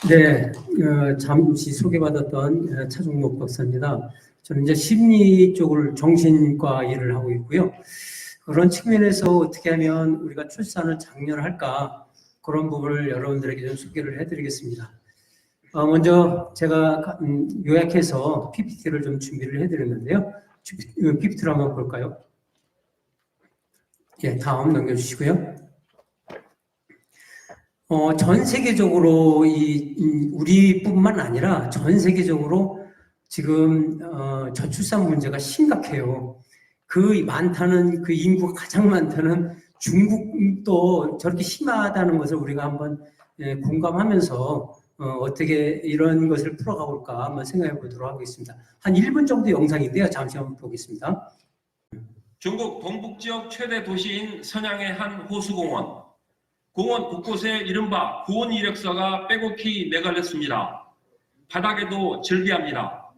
네, 잠시 소개받았던 차종목 박사입니다. 저는 이제 심리 쪽을 정신과 일을 하고 있고요. 그런 측면에서 어떻게 하면 우리가 출산을 장려할까 그런 부분을 여러분들에게 좀 소개를 해드리겠습니다. 먼저 제가 요약해서 PPT를 좀 준비를 해드렸는데요. PPT를 한번 볼까요? 예, 다음 넘겨주시고요. 전 세계적으로 우리뿐만 아니라 전 세계적으로 지금 저출산 문제가 심각해요. 그 인구가 가장 많다는 중국도 저렇게 심하다는 것을 우리가 한번 공감하면서 어떻게 이런 것을 풀어가 볼까 한번 생각해 보도록 하겠습니다. 한 1분 정도 영상인데요. 잠시 한번 보겠습니다. 중국 동북지역 최대 도시인 선양의 한 호수공원. 공원 곳곳에 이른바 구원 이력서가 빼곡히 내걸렸습니다. 바닥에도 절개합니다.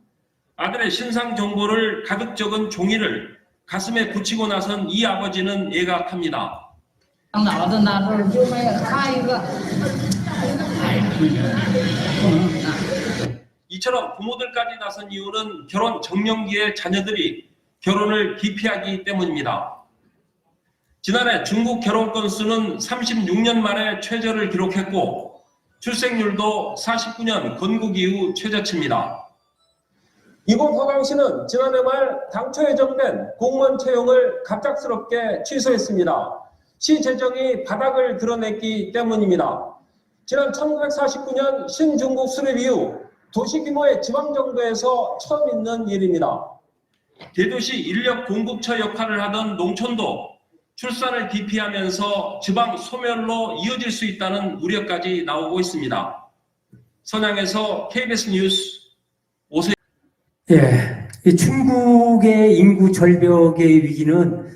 아들의 신상 정보를 가득 적은 종이를 가슴에 붙이고 나선 이 아버지는 애가탑니다. 이처럼 부모들까지 나선 이유는 결혼 정년기의 자녀들이 결혼을 기피하기 때문입니다. 지난해 중국 결혼 건수는 36년 만에 최저를 기록했고 출생률도 49년 건국 이후 최저치입니다. 이곳 화강시는 지난해 말 당초 예정된 공무원 채용을 갑작스럽게 취소했습니다. 시 재정이 바닥을 드러냈기 때문입니다. 지난 1949년 신중국 수립 이후 도시 규모의 지방정부에서 처음 있는 일입니다. 대도시 인력 공급처 역할을 하던 농촌도 출산을 기피하면서 지방 소멸로 이어질 수 있다는 우려까지 나오고 있습니다. 선양에서 KBS 뉴스 오세요. 예, 이 중국의 인구 절벽의 위기는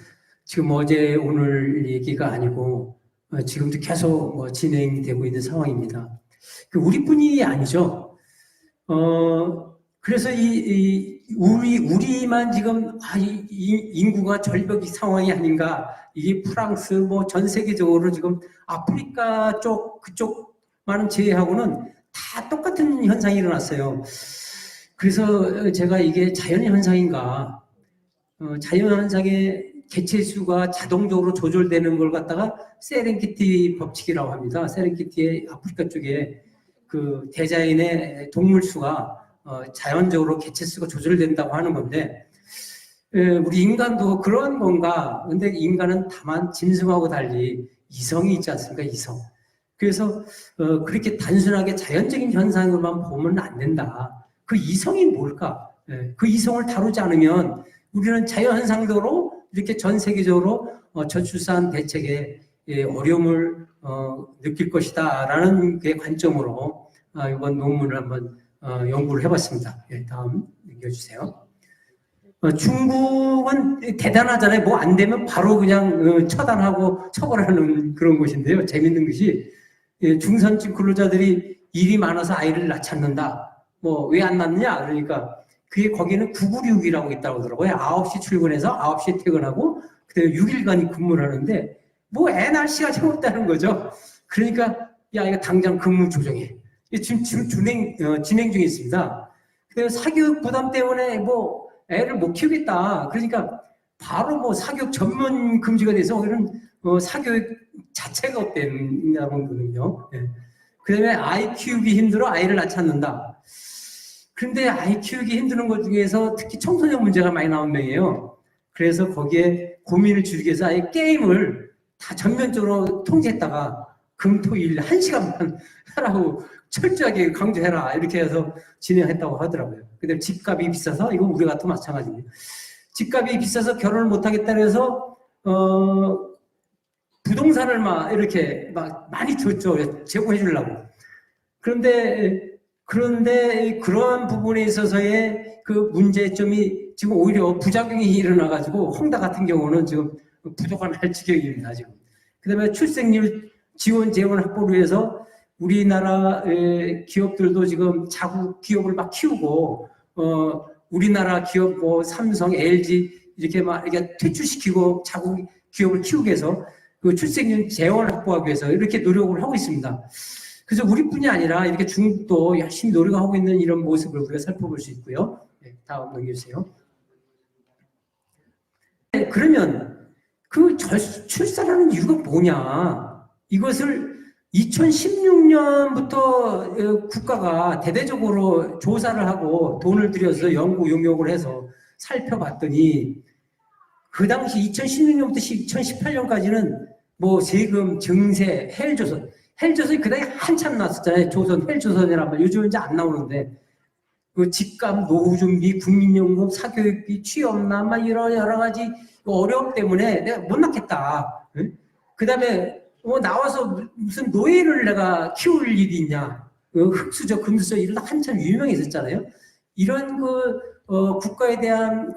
지금 어제 오늘 얘기가 아니고 지금도 계속 진행되고 있는 상황입니다. 우리뿐이 아니죠. 그래서 우리만 지금 인구가 절벽 상황이 아닌가. 이게 프랑스 전 세계적으로 지금 아프리카 그쪽만은 제외하고는 다 똑같은 현상이 일어났어요. 그래서 제가 이게 자연현상인가, 자연현상의 개체수가 자동적으로 조절되는 걸 갖다가 세렝게티 법칙이라고 합니다. 세렝게티의 아프리카 쪽에 그 대자연의 동물수가 자연적으로 개체수가 조절된다고 하는 건데, 우리 인간도 그런 건가? 근데 인간은 다만 짐승하고 달리 이성이 있지 않습니까? 이성. 그래서 그렇게 단순하게 자연적인 현상으로만 보면 안 된다. 그 이성이 뭘까? 그 이성을 다루지 않으면 우리는 자연현상대로 이렇게 전 세계적으로 저출산 대책에 어려움을 느낄 것이다 라는 그 관점으로 이번 논문을 한번 연구를 해봤습니다. 다음 넘겨주세요. 중국은 대단하잖아요. 뭐 안 되면 바로 그냥 처단하고 처벌하는 그런 곳인데요. 재밌는 것이 중산층 근로자들이 일이 많아서 아이를 낳지 뭐 왜 안 낳느냐? 그러니까 그게 거기는 996이라고 있다고 하더라고요. 9시 출근해서 9시에 퇴근하고 그다음에 6일간 근무를 하는데 뭐 애 낳을 시간이 없다는 거죠. 그러니까 야 이거 당장 근무 조정해. 지금 진행 중에 있습니다. 그래서 사교육 부담 때문에 뭐 애를 못 키우겠다. 그러니까 바로 사교육 전면 금지가 돼서 오늘은 사교육 자체가 없다는 거거든요. 그 다음에 아이 키우기 힘들어 아이를 낳지 않는다. 그런데 아이 키우기 힘드는 것 중에서 특히 청소년 문제가 많이 나온 명이에요. 그래서 거기에 고민을 줄이기 위해서 아예 게임을 다 전면적으로 통제했다가 금토일 1시간만 하라고 철저하게 강조해라 이렇게 해서 진행했다고 하더라고요. 근데 집값이 비싸서 이건 우리 같은 마찬가지예요. 집값이 비싸서 결혼을 못하겠다 해서 부동산을 이렇게 많이 줬죠. 제공해 주려고. 그런데 그러한 부분에 있어서의 그 문제점이 지금 오히려 부작용이 일어나가지고 홍다 같은 경우는 지금 부족한 할 지경입니다. 지금. 그다음에 출생률 지원 재원 확보를 위해서 우리나라의 기업들도 지금 자국 기업을 막 키우고 우리나라 기업 삼성, LG 이렇게 퇴출시키고 자국 기업을 키우게 해서 그 출생률 재원 확보하기 위해서 이렇게 노력을 하고 있습니다. 그래서 우리뿐이 아니라 이렇게 중국도 열심히 노력하고 있는 이런 모습을 우리가 살펴볼 수 있고요. 네, 다음 넘겨주세요. 네, 그러면 그 출산하는 이유가 뭐냐? 이것을 2016년부터 국가가 대대적으로 조사를 하고 돈을 들여서 연구 용역을 해서 살펴봤더니 그 당시 2016년부터 2018년까지는 뭐 세금, 증세, 헬조선, 헬조선이 그 당시 한참 나왔었잖아요. 조선, 헬조선이란 말. 요즘은 이제 안 나오는데 그 집값, 노후준비, 국민연금, 사교육비, 취업난 막 이런 여러 가지 어려움 때문에 내가 못 낳겠다. 응? 그다음에 나와서 무슨 노예를 내가 키울 일이 있냐? 흑수저, 금수저 이런 한참 유명했었잖아요. 이런 국가에 대한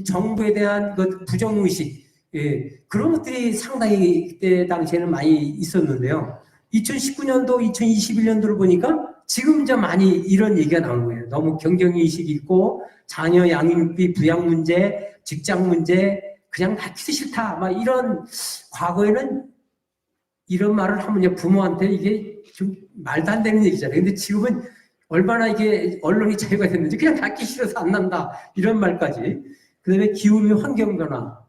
정부에 대한 부정의식, 예, 그런 것들이 상당히 그때 당시에는 많이 있었는데요. 2019년도, 2021년도를 보니까 지금 이제 많이 이런 얘기가 나오는 거예요. 너무 경쟁의식이 있고 자녀 양육비, 부양 문제, 직장 문제, 그냥 낳기도 싫다. 막 이런 과거에는 이런 말을 하면 부모한테 이게 좀 말도 안 되는 얘기잖아요. 근데 지금은 얼마나 이게 언론이 자유가 됐는지 그냥 낳기 싫어서 안 난다. 이런 말까지. 그 다음에 기후미 환경변화.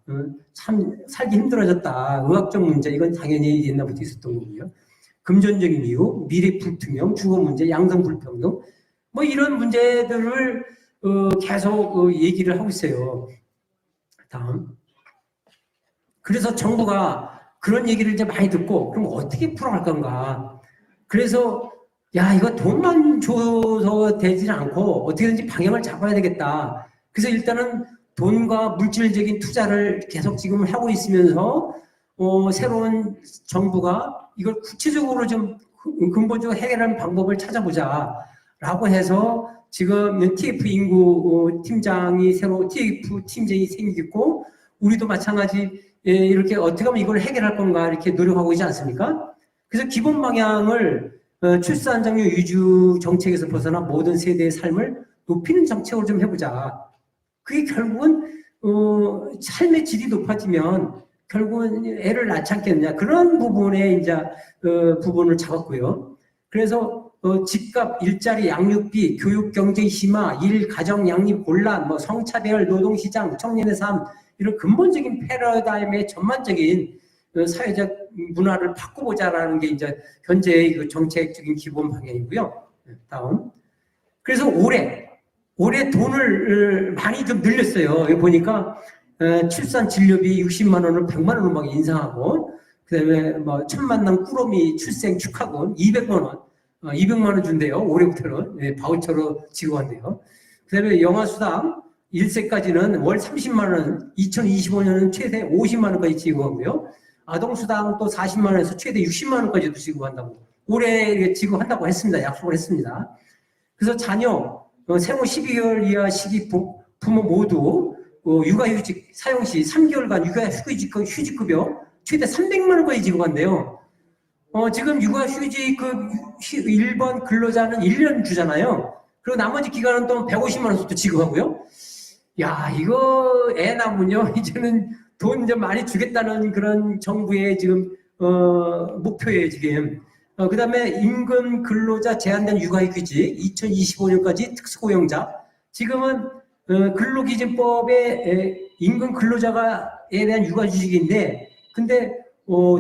참 살기 힘들어졌다. 의학적 문제. 이건 당연히 옛날부터 있었던 거고요. 금전적인 이유, 미래 불투명, 주거 문제, 양성 불평등. 뭐 이런 문제들을 계속 얘기를 하고 있어요. 다음. 그래서 정부가 그런 얘기를 이제 많이 듣고 그럼 어떻게 풀어갈 건가. 그래서 야 이거 돈만 줘서 되지는 않고 어떻게든지 방향을 잡아야 되겠다. 그래서 일단은 돈과 물질적인 투자를 계속 지금 하고 있으면서 새로운 정부가 이걸 구체적으로 좀 근본적으로 해결하는 방법을 찾아보자 라고 해서 지금 TF 인구 팀장이 새로 TF 팀장이 생기고 우리도 마찬가지 이렇게 어떻게 하면 이걸 해결할 건가 이렇게 노력하고 있지 않습니까? 그래서 기본 방향을 출산 장려 위주 정책에서 벗어나 모든 세대의 삶을 높이는 정책으로 좀 해보자. 그게 결국은 삶의 질이 높아지면 결국은 애를 낳지 않겠느냐 그런 부분에 이제 부분을 잡았고요. 그래서 집값, 일자리, 양육비, 교육 경쟁 심화, 일, 가정, 양립 곤란, 뭐 성차별, 노동시장, 청년의 삶 이런 근본적인 패러다임의 전반적인 사회적 문화를 바꿔보자라는 게 이제 현재의 그 정책적인 기본 방향이고요. 다음. 그래서 올해 돈을 많이 좀 늘렸어요. 여기 보니까 출산 진료비 60만 원을 100만 원으로 막 인상하고 그다음에 뭐 천만남 꾸러미 출생 축하금 200만 원, 200만 원 준대요. 올해부터는 바우처로 지급한대요. 그다음에 영아수당 1세까지는 월 30만 원, 2025년은 최대 50만 원까지 지급하고요. 아동수당 또 40만 원에서 최대 60만 원까지도 지급한다고 올해 지급한다고 했습니다. 약속을 했습니다. 그래서 자녀 생후 12개월 이하 시기 부모 모두 육아휴직 사용 시 3개월간 육아휴직급여 최대 300만 원까지 지급한대요. 지금 육아휴직급 1번 근로자는 1년 주잖아요. 그리고 나머지 기간은 또 150만 원씩도 지급하고요. 야, 이거 애 낳으면요, 이제는 돈 좀 많이 주겠다는 그런 정부의 지금, 목표예요, 지금. 그 다음에 임금 근로자 제한된 육아휴직 2025년까지 특수고용자. 지금은, 근로기준법에 임금 근로자가에 대한 육아휴직인데, 근데,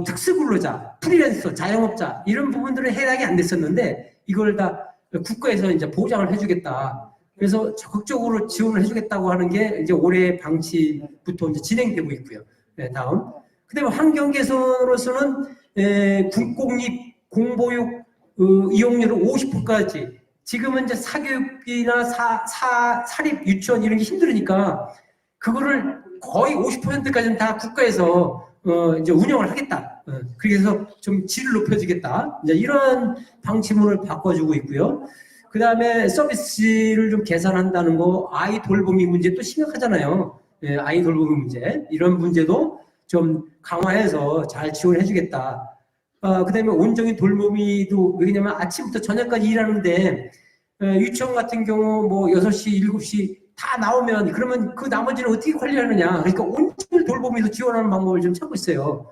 특수근로자, 프리랜서, 자영업자, 이런 부분들은 해당이 안 됐었는데, 이걸 다 국가에서 이제 보장을 해주겠다. 그래서 적극적으로 지원을 해주겠다고 하는 게 이제 올해 방침부터 이제 진행되고 있고요. 네, 다음. 그 다음에 환경 개선으로서는 국공립 공보육 이용률을 50%까지. 지금은 이제 사교육이나 사립 유치원 이런 게 힘들으니까 그거를 거의 50%까지는 다 국가에서 이제 운영을 하겠다. 그래서 좀 질을 높여주겠다. 이제 이런 방침을 바꿔주고 있고요. 그 다음에 서비스를 좀 개선한다는 거, 아이 돌보미 문제 또 심각하잖아요. 예, 아이 돌보미 문제. 이런 문제도 좀 강화해서 잘 지원해주겠다. 그 다음에 온종일 돌보미도, 왜냐면 아침부터 저녁까지 일하는데, 유치원 같은 경우 뭐 6시, 7시 다 나오면, 그러면 그 나머지는 어떻게 관리하느냐. 그러니까 온종일 돌보미도 지원하는 방법을 좀 찾고 있어요.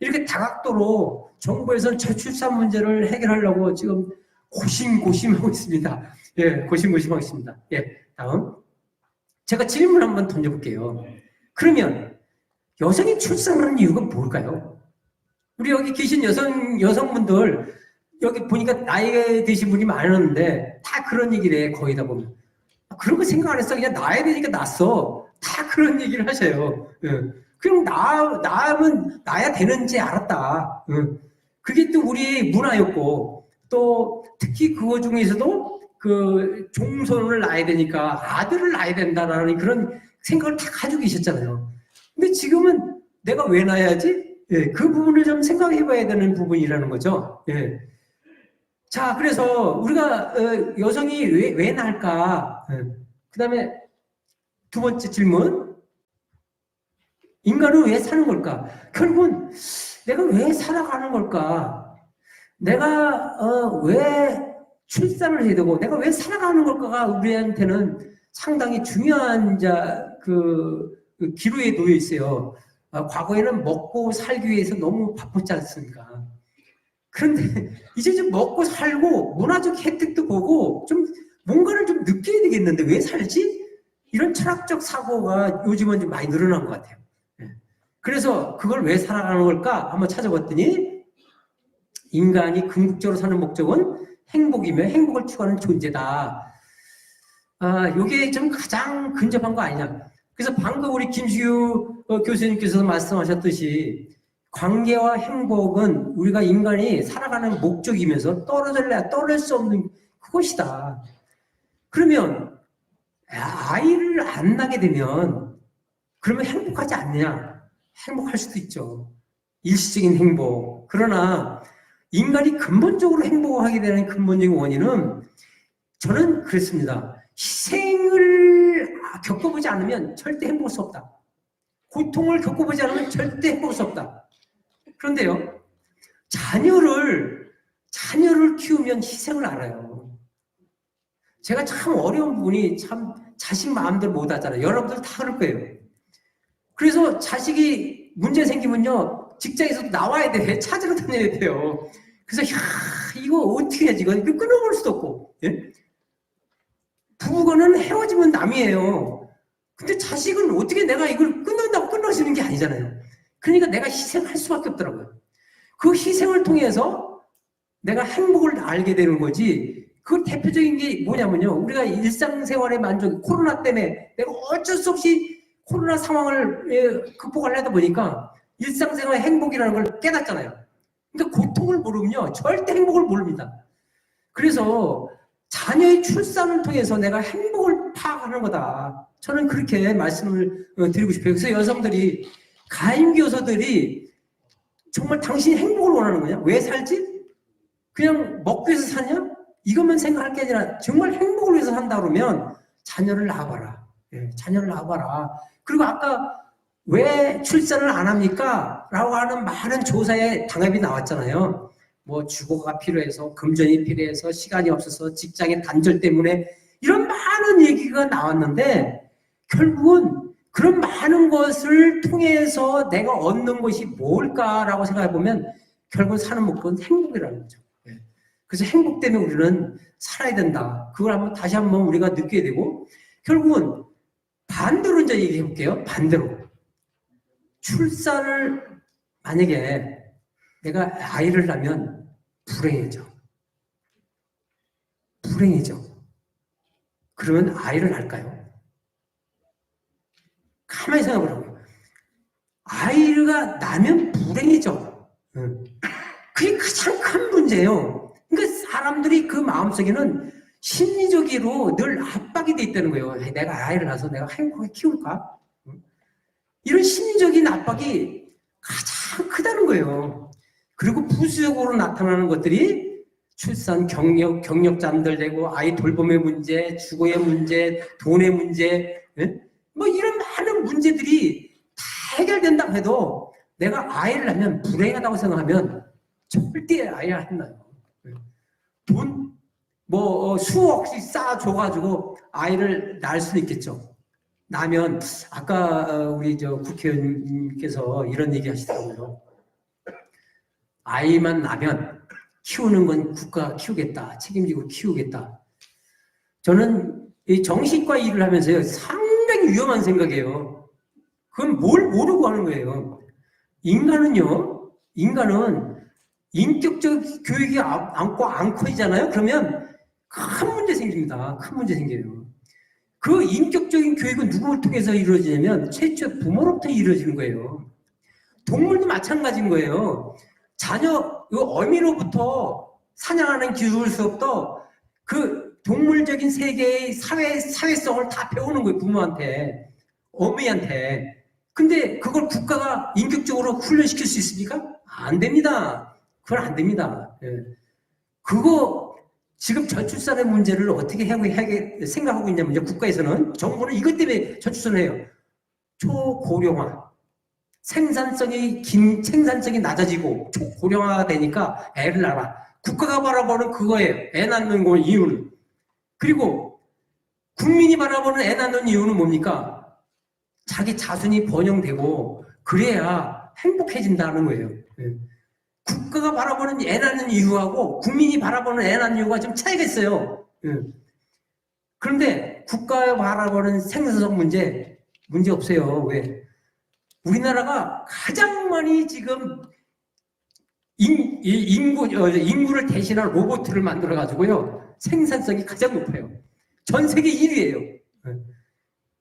이렇게 다각도로 정부에서는 저출산 문제를 해결하려고 지금 고심고심하고 있습니다. 예, 고심고심하고 있습니다. 예, 다음. 제가 질문 한번 던져볼게요. 그러면 여성이 출산하는 이유가 뭘까요? 우리 여기 계신 여성분들, 여기 보니까 나이 드신 분이 많은데 다 그런 얘기를 해, 거의 다 보면. 그런 거 생각 안 했어. 그냥 나야 되니까 낳았어. 다 그런 얘기를 하셔요. 예. 그럼 낳으면 나야 되는지 알았다. 예. 그게 또 우리 문화였고, 또 특히 그거 중에서도 그 종손을 낳아야 되니까 아들을 낳아야 된다라는 그런 생각을 다 가지고 계셨잖아요. 근데 지금은 내가 왜 낳아야지? 예, 그 부분을 좀 생각해 봐야 되는 부분이라는 거죠. 예. 자, 그래서 우리가 여성이 왜 낳을까? 예. 그 다음에 두 번째 질문. 인간은 왜 사는 걸까? 결국은 내가 왜 살아가는 걸까? 내가 왜 출산을 해야 되고 내가 왜 살아가는 걸까가 우리한테는 상당히 중요한 그 기로에 놓여 있어요. 과거에는 먹고 살기 위해서 너무 바빴지 않습니까? 그런데 이제 좀 먹고 살고 문화적 혜택도 보고 좀 뭔가를 좀 느껴야 되겠는데 왜 살지? 이런 철학적 사고가 요즘은 좀 많이 늘어난 것 같아요. 그래서 그걸 왜 살아가는 걸까? 한번 찾아봤더니 인간이 궁극적으로 사는 목적은 행복이며 행복을 추구하는 존재다. 이게 좀 가장 근접한 거 아니냐. 그래서 방금 우리 김시규 교수님께서 말씀하셨듯이 관계와 행복은 우리가 인간이 살아가는 목적이면서 떨어질 수 없는 그것이다. 그러면 아이를 안 낳게 되면 그러면 행복하지 않느냐? 행복할 수도 있죠. 일시적인 행복. 그러나 인간이 근본적으로 행복하게 되는 근본적인 원인은 저는 그랬습니다. 희생을 겪어보지 않으면 절대 행복할 수 없다. 고통을 겪어보지 않으면 절대 행복할 수 없다. 그런데요, 자녀를 키우면 희생을 알아요. 제가 참 어려운 부분이 참 자식 마음대로 못 하잖아요. 여러분들 다 그럴 거예요. 그래서 자식이 문제 생기면요, 직장에서 나와야 돼. 찾으러 다녀야 돼요. 그래서 이거 어떻게 해야지? 이거 끊어볼 수도 없고. 예? 부부간은 헤어지면 남이에요. 근데 자식은 어떻게 내가 이걸 끊는다고 끊어지는 게 아니잖아요. 그러니까 내가 희생할 수밖에 없더라고요. 그 희생을 통해서 내가 행복을 알게 되는 거지. 그 대표적인 게 뭐냐면요. 우리가 일상생활의 만족, 코로나 때문에 내가 어쩔 수 없이 코로나 상황을 극복하려다 보니까 일상생활의 행복이라는 걸 깨닫잖아요. 그러니까 고통을 모르면요. 절대 행복을 모릅니다. 그래서 자녀의 출산을 통해서 내가 행복을 파악하는 거다. 저는 그렇게 말씀을 드리고 싶어요. 그래서 여성들이, 가임교사들이 정말 당신이 행복을 원하는 거냐? 왜 살지? 그냥 먹기 위해서 사냐? 이것만 생각할 게 아니라 정말 행복을 위해서 산다 그러면 자녀를 낳아봐라. 예, 자녀를 낳아봐라. 그리고 아까 왜 출산을 안 합니까? 라고 하는 많은 조사에 답이 나왔잖아요. 뭐 주거가 필요해서, 금전이 필요해서, 시간이 없어서, 직장의 단절 때문에 이런 많은 얘기가 나왔는데 결국은 그런 많은 것을 통해서 내가 얻는 것이 뭘까라고 생각해 보면 결국 사는 목표는 행복이라는 거죠. 그래서 행복 때문에 우리는 살아야 된다. 그걸 다시 한번 우리가 느껴야 되고, 결국은 반대로 이제 얘기해 볼게요. 반대로. 출산을 만약에 내가 아이를 낳으면 불행해져. 그러면 아이를 낳을까요? 가만히 생각을 하고. 아이가 나면 불행해져. 그게 가장 큰 문제예요. 그러니까 사람들이 그 마음속에는 심리적으로 늘 압박이 돼 있다는 거예요. 내가 아이를 낳아서 내가 행복하게 키울까? 이런 심리적인 압박이 가장 크다는 거예요. 그리고 부수적으로 나타나는 것들이 출산, 경력 잠들되고 아이 돌봄의 문제, 주거의 문제, 돈의 문제, 뭐 이런 많은 문제들이 다 해결된다고 해도 내가 아이를 낳으면 불행하다고 생각하면 절대 아이를 안 낳아요. 돈, 수억씩 쌓아줘가지고 아이를 낳을 수는 있겠죠. 낳으면, 아까 우리 국회의원님께서 이런 얘기 하시더라고요. 아이만 나면 키우는 건 국가가 키우겠다. 책임지고 키우겠다. 저는 이 정신과 일을 하면서요. 상당히 위험한 생각이에요. 그건 뭘 모르고 하는 거예요. 인간은 인격적 교육이 안 커지잖아요. 그러면 큰 문제 생깁니다. 큰 문제 생겨요. 그 인격적인 교육은 누구를 통해서 이루어지냐면 최초 부모로부터 이루어지는 거예요. 동물도 마찬가지인 거예요. 자녀, 어미로부터 사냥하는 기술서부터 그 동물적인 세계의 사회성을 다 배우는 거예요. 부모한테, 어미한테. 근데 그걸 국가가 인격적으로 훈련시킬 수 있습니까? 안 됩니다. 그건 안 됩니다. 예. 그거 지금 저출산의 문제를 어떻게 생각하고 있냐면 국가에서는 정부는 이것 때문에 저출산을 해요. 초고령화. 생산성이 낮아지고 초고령화가 되니까 애를 낳아. 국가가 바라보는 그거예요. 애 낳는 거 이유는. 그리고 국민이 바라보는 애 낳는 이유는 뭡니까? 자기 자손이 번영되고 그래야 행복해진다는 거예요. 국가가 바라보는 애 낳는 이유하고 국민이 바라보는 애 낳는 이유가 좀 차이가 있어요. 그런데 국가가 바라보는 생산성 문제 없어요. 왜? 우리나라가 가장 많이 지금 인구를 대신할 로봇을 만들어가지고요. 생산성이 가장 높아요. 전 세계 1위예요.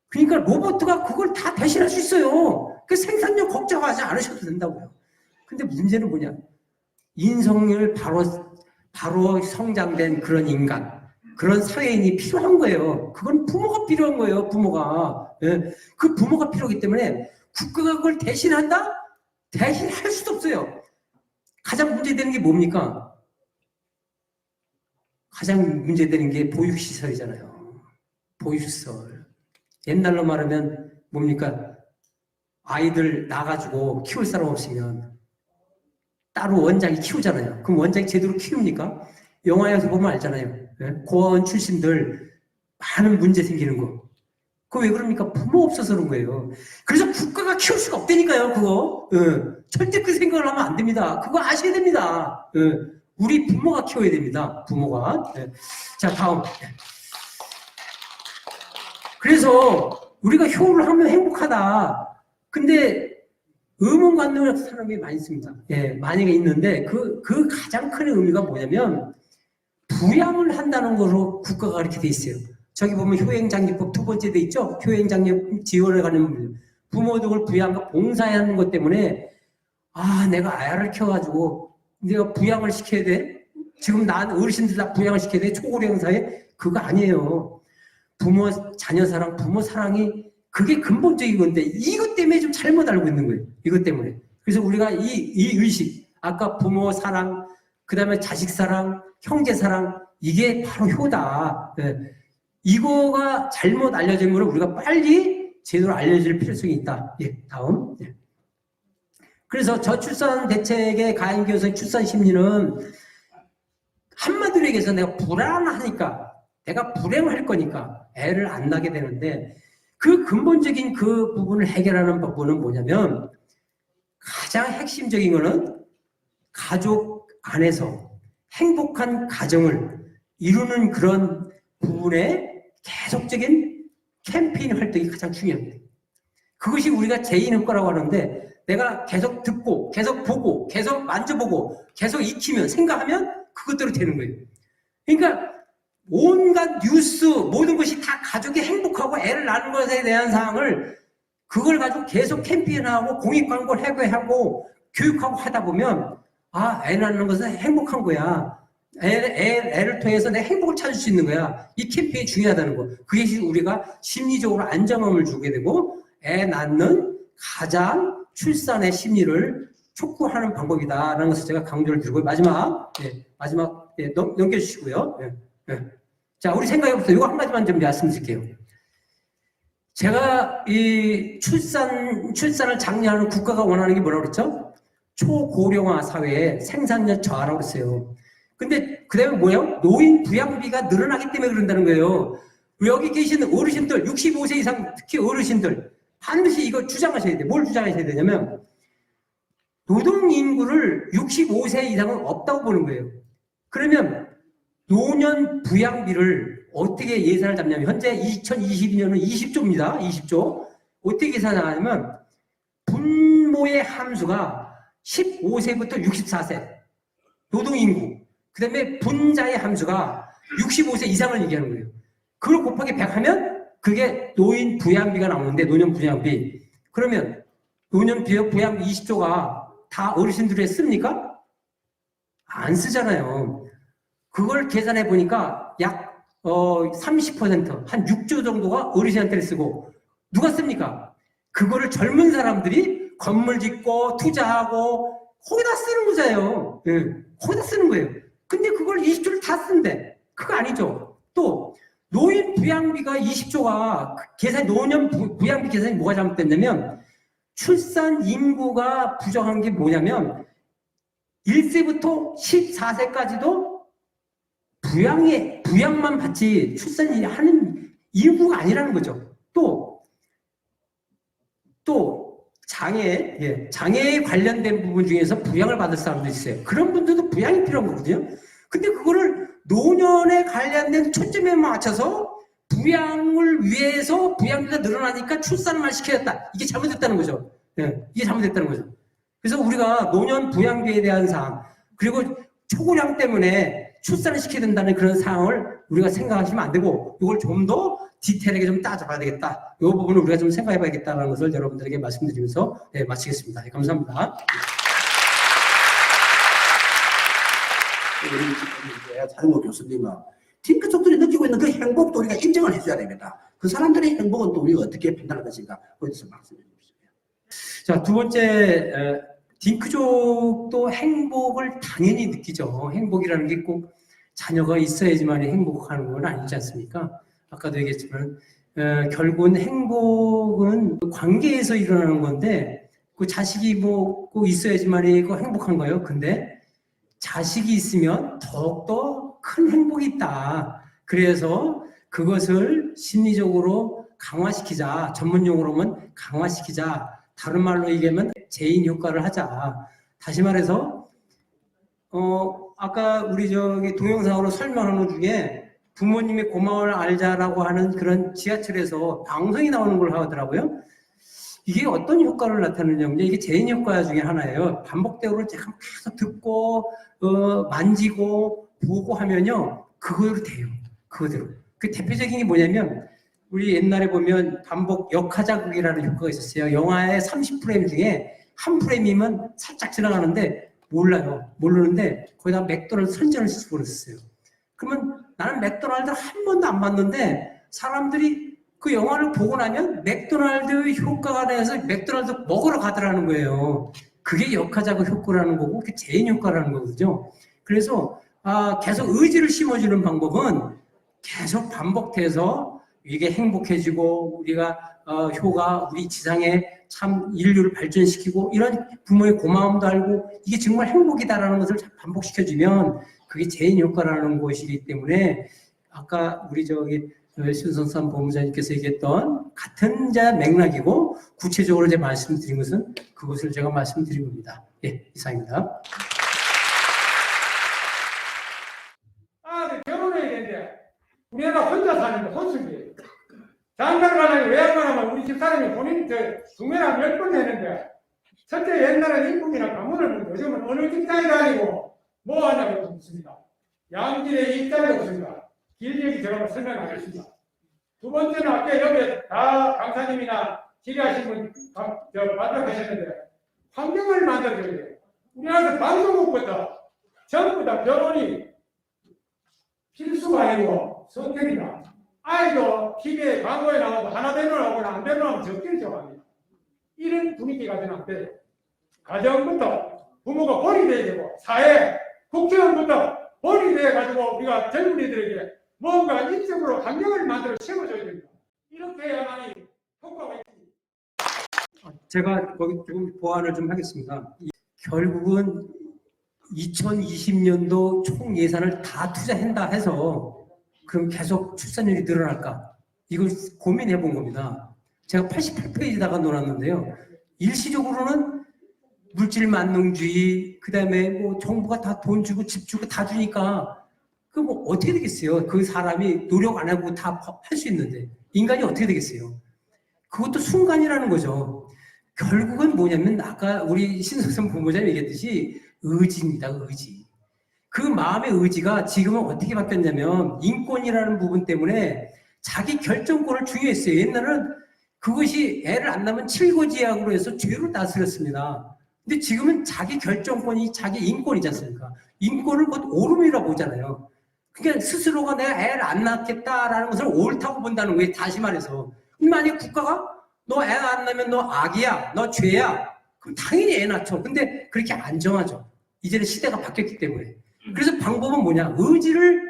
그러니까 로봇가 그걸 다 대신할 수 있어요. 그 생산력 걱정하지 않으셔도 된다고요. 근데 문제는 뭐냐? 인성을 바로 성장된 그런 인간, 그런 사회인이 필요한 거예요. 그건 부모가 필요한 거예요. 부모가. 그 부모가 필요하기 때문에 국가가 그걸 대신한다? 대신할 수도 없어요. 가장 문제되는 게 뭡니까? 가장 문제되는 게 보육시설이잖아요. 보육시설. 옛날로 말하면 뭡니까? 아이들 낳아가지고 키울 사람 없으면 따로 원장이 키우잖아요. 그럼 원장이 제대로 키웁니까? 영화에서 보면 알잖아요. 고아원 출신들 많은 문제 생기는 거. 그거 왜 그럽니까? 부모 없어서 그런 거예요. 그래서 국가가 키울 수가 없다니까요, 그거. 절대 그 생각을 하면 안 됩니다. 그거 아셔야 됩니다. 우리 부모가 키워야 됩니다. 부모가. 자, 다음. 그래서 우리가 효를 하면 행복하다. 근데 의문 갖는 사람이 많이 있습니다. 많이가 있는데 그 가장 큰 의미가 뭐냐면 부양을 한다는 것으로 국가가 이렇게 돼 있어요. 저기 보면 효행장려법 두 번째 돼 있죠? 효행장려 지원에 관한 부모들을 부양과 봉사하는 것 때문에 내가 아이를 키워가지고 내가 부양을 시켜야 돼? 지금 난 어르신들 다 부양을 시켜야 돼? 초고령 사회? 그거 아니에요. 자녀 사랑, 부모 사랑이 그게 근본적인 건데 이것 때문에 좀 잘못 알고 있는 거예요. 이것 때문에. 그래서 우리가 이 의식, 아까 부모 사랑, 그 다음에 자식 사랑, 형제 사랑, 이게 바로 효다. 이거가 잘못 알려진 거를 우리가 빨리 제대로 알려질 필요성이 있다. 다음. 그래서 저출산 대책의 가행기여서 출산 심리는 한마디로 얘기해서 내가 불안하니까, 내가 불행할 거니까 애를 안 낳게 되는데 그 근본적인 그 부분을 해결하는 부분은 뭐냐면 가장 핵심적인 거는 가족 안에서 행복한 가정을 이루는 그런 부분에 계속적인 캠페인 활동이 가장 중요합니다. 그것이 우리가 제2효과라고 하는데 내가 계속 듣고 계속 보고 계속 만져보고 계속 익히면 생각하면 그것대로 되는 거예요. 그러니까 온갖 뉴스 모든 것이 다 가족이 행복하고 애를 낳는 것에 대한 사항을 그걸 가지고 계속 캠페인하고 공익광고를 하고 교육하고 하다 보면 애 낳는 것은 행복한 거야. 애를 통해서 내 행복을 찾을 수 있는 거야. 이 캠페인이 중요하다는 거. 그것이 우리가 심리적으로 안정감을 주게 되고 애 낳는 가장 출산의 심리를 촉구하는 방법이다라는 것을 제가 강조를 드리고 마지막 넘겨주시고요. 자, 우리 생각해보세요. 이거 한 가지만 좀 말씀드릴게요. 제가 이 출산을 장려하는 국가가 원하는 게 뭐라고 그랬죠? 초고령화 사회에 생산력 저하라고 그랬어요. 근데 그 다음에 뭐예요? 노인 부양비가 늘어나기 때문에 그런다는 거예요. 여기 계시는 어르신들, 65세 이상 특히 어르신들 반드시 이거 주장하셔야 돼요. 뭘 주장하셔야 되냐면 노동 인구를 65세 이상은 없다고 보는 거예요. 그러면 노년 부양비를 어떻게 예산을 잡냐면 현재 2022년은 20조입니다. 20조. 어떻게 계산하냐면 분모의 함수가 15세부터 64세 노동 인구, 그다음에 분자의 함수가 65세 이상을 얘기하는 거예요. 그걸 곱하기 100 하면 그게 노인 부양비가 나오는데 노년 부양비. 그러면 노년 부양비 20조가 다 어르신들이 씁니까? 안 쓰잖아요. 그걸 계산해 보니까 약 30%, 한 6조 정도가 어르신한테 쓰고 누가 씁니까? 그거를 젊은 사람들이 건물 짓고 투자하고 거기다 쓰는 거잖아요. 예, 거기다 쓰는 거예요. 근데 그걸 20조를 다 쓴대. 그거 아니죠. 또 노인 부양비가 20조가 계산, 노년 부양비 계산이 뭐가 잘못됐냐면 출산 인구가 부정한 게 뭐냐면 1세부터 14세까지도 부양만 받지 출산하는 인구가 아니라는 거죠. 또 장애에 관련된 부분 중에서 부양을 받을 사람도 있어요. 그런 분들도 부양이 필요한 거거든요. 근데 그거를 노년에 관련된 초점에 맞춰서 부양을 위해서 부양비가 늘어나니까 출산만 시켜줬다. 이게 잘못됐다는 거죠. 네, 이게 잘못됐다는 거죠. 그래서 우리가 노년 부양비에 대한 사항, 그리고 초고령 때문에 출산을 시켜야 된다는 그런 사항을 우리가 생각하시면 안 되고, 이걸 좀 더 디테일하게 좀 따져봐야 되겠다. 이 부분을 우리가 좀 생각해 봐야겠다는 것을 여러분들에게 말씀드리면서 마치겠습니다. 감사합니다. 차영호 교수님은 딩크족들이 느끼고 있는 그 행복도 우리가 인정을 해줘야 됩니다. 그 사람들의 행복은 또 우리가 어떻게 판단할 것인가, 거기서 말씀해 주십시오. 자, 두 번째, 딩크족도 행복을 당연히 느끼죠. 행복이라는 게 꼭 자녀가 있어야지만 행복하는 건 아니지 않습니까? 아까도 얘기했지만 결국은 행복은 관계에서 일어나는 건데 그 자식이 뭐 꼭 있어야지만 행복한 거예요. 근데 자식이 있으면 더욱더 큰 행복이 있다. 그래서 그것을 심리적으로 강화시키자. 전문용어로 하면 강화시키자. 다른 말로 얘기하면 재인 효과를 하자. 다시 말해서 아까 우리 동영상으로 설명하는 것 중에 부모님의 고마움을 알자라고 하는 그런 지하철에서 방송이 나오는 걸 하더라고요. 이게 어떤 효과를 나타내냐면 이게 재인 효과 중에 하나예요. 반복적으로 계속 듣고 만지고 보고 하면요 그거로 돼요. 그거대로. 그 대표적인 게 뭐냐면 우리 옛날에 보면 반복 역하자극이라는 효과가 있었어요. 영화의 30프레임 중에 한 프레임이면 살짝 지나가는데 모르는데 거기다 맥도날드 선전을 집어넣었어요. 그러면 나는 맥도날드 한 번도 안 봤는데 사람들이 그 영화를 보고 나면 맥도날드 효과가 돼서 맥도날드 먹으러 가더라는 거예요. 그게 역하자극 효과라는 거고 그게 재인 효과라는 거거든요. 그래서 계속 의지를 심어주는 방법은 계속 반복돼서 이게 행복해지고 우리가 우리 지상에 참 인류를 발전시키고 이런 부모의 고마움도 알고 이게 정말 행복이다라는 것을 반복시켜주면 그게 재인 효과라는 것이기 때문에 아까 우리 신성삼 법무장님께서 얘기했던 같은 맥락이고 구체적으로 제가 말씀드린 것은 그것을 제가 말씀드린 겁니다. 예, 이상입니다. 결혼해야 되는데 우리나라 혼자 사는데 혼수기 장가를 가려면 외양만 하면 우리 집사람이 본인 중매나 몇 번 했는데 첫째 옛날에는 인국이나 가문을 보고 요즘은 어느 직장에 다니고 뭐 하냐고 묻습니다. 양질의 일자리가 없습니다. 길게 제가 설명하겠습니다. 두 번째는 아까 여기 다 강사님이나 지리하신 분 만나계셨는데 환경을 만들어줘야 돼요. 우리나라에서 방송국부터 전부 다 결혼이 필수가 아니고 선택이다. 아이도 TV에 광고에 나와도 하나 되노라고나 안 되노라고 적기를 정합니다. 이런 분위기가 되면 안 돼요. 가정부터 부모가 본이 돼야 되고 사회, 국회의원부터 본이 돼가지고 우리가 젊은이들에게 뭔가 인적으로 환경을 만들어 심어줘야 됩니다. 이렇게 해야만이 효과가 있습니다. 제가 거기 조금 보완을 좀 하겠습니다. 결국은 2020년도 총 예산을 다 투자한다 해서 그럼 계속 출산율이 늘어날까? 이걸 고민해 본 겁니다. 제가 88페이지다가 놓았는데요. 일시적으로는 물질 만능주의, 그 다음에 뭐 정부가 다 돈 주고 집 주고 다 주니까 그 뭐 어떻게 되겠어요? 그 사람이 노력 안 하고 다 할 수 있는데 인간이 어떻게 되겠어요? 그것도 순간이라는 거죠. 결국은 뭐냐면 아까 우리 신석선 본부장님 얘기했듯이 의지입니다. 의지. 그 마음의 의지가 지금은 어떻게 바뀌었냐면 인권이라는 부분 때문에 자기 결정권을 중요했어요. 옛날은 그것이 애를 안 낳으면 칠거지약으로 해서 죄로 다스렸습니다. 근데 지금은 자기 결정권이 자기 인권이지 않습니까? 인권을 곧 옳음이라고 보잖아요. 그러니까 스스로가 내가 애를 안 낳겠다라는 것을 옳다고 본다는 거예요. 다시 말해서. 만약 국가가 너 애 안 낳으면 너 악이야, 너 죄야. 그럼 당연히 애 낳죠. 근데 그렇게 안 정하죠. 이제는 시대가 바뀌었기 때문에. 그래서 방법은 뭐냐? 의지를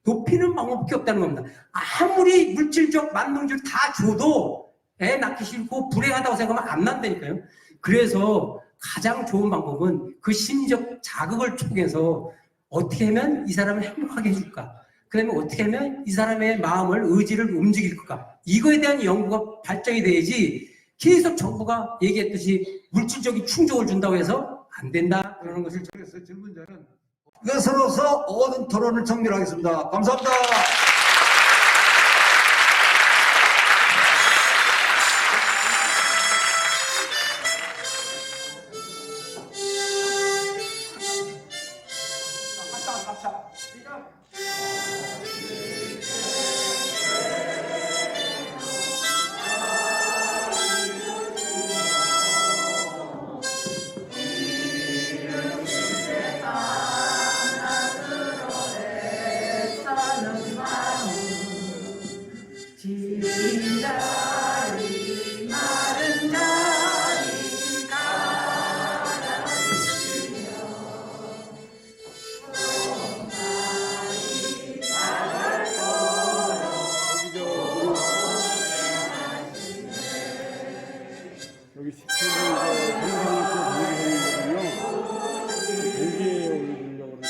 높이는 방법밖에 없다는 겁니다. 아무리 물질적 만능주를 다 줘도 애 낳기 싫고 불행하다고 생각하면 안 낳는다니까요. 그래서 가장 좋은 방법은 그 심리적 자극을 통해서 어떻게 하면 이 사람을 행복하게 해줄까? 그 다음에 어떻게 하면 이 사람의 마음을, 의지를 움직일까? 이거에 대한 연구가 발전이 돼야지 계속 정부가 얘기했듯이 물질적인 충족을 준다고 해서 안 된다. 그러는 것을 그래서 질문자는 이것으로서 모든 토론을 정리하겠습니다. 감사합니다. 여기 17일 행사를 또 공개하거든요. 공개에 올리려고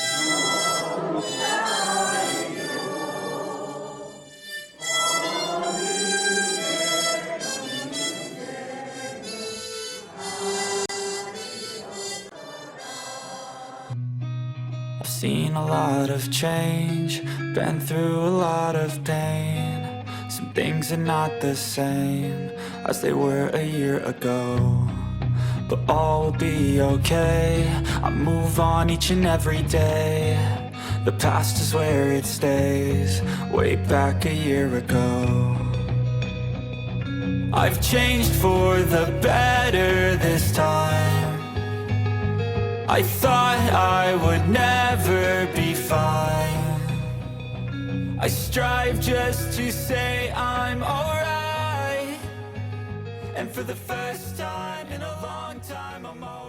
I've seen a lot of change, been through a lot of pain. Some things are not the same as they were a year ago, but all will be okay. I move on each and every day. The past is where it stays, way back a year ago. I've changed for the better this time. I thought I would never be fine. I strive just to say I'm alright. And for the first time in a long time I'm alright.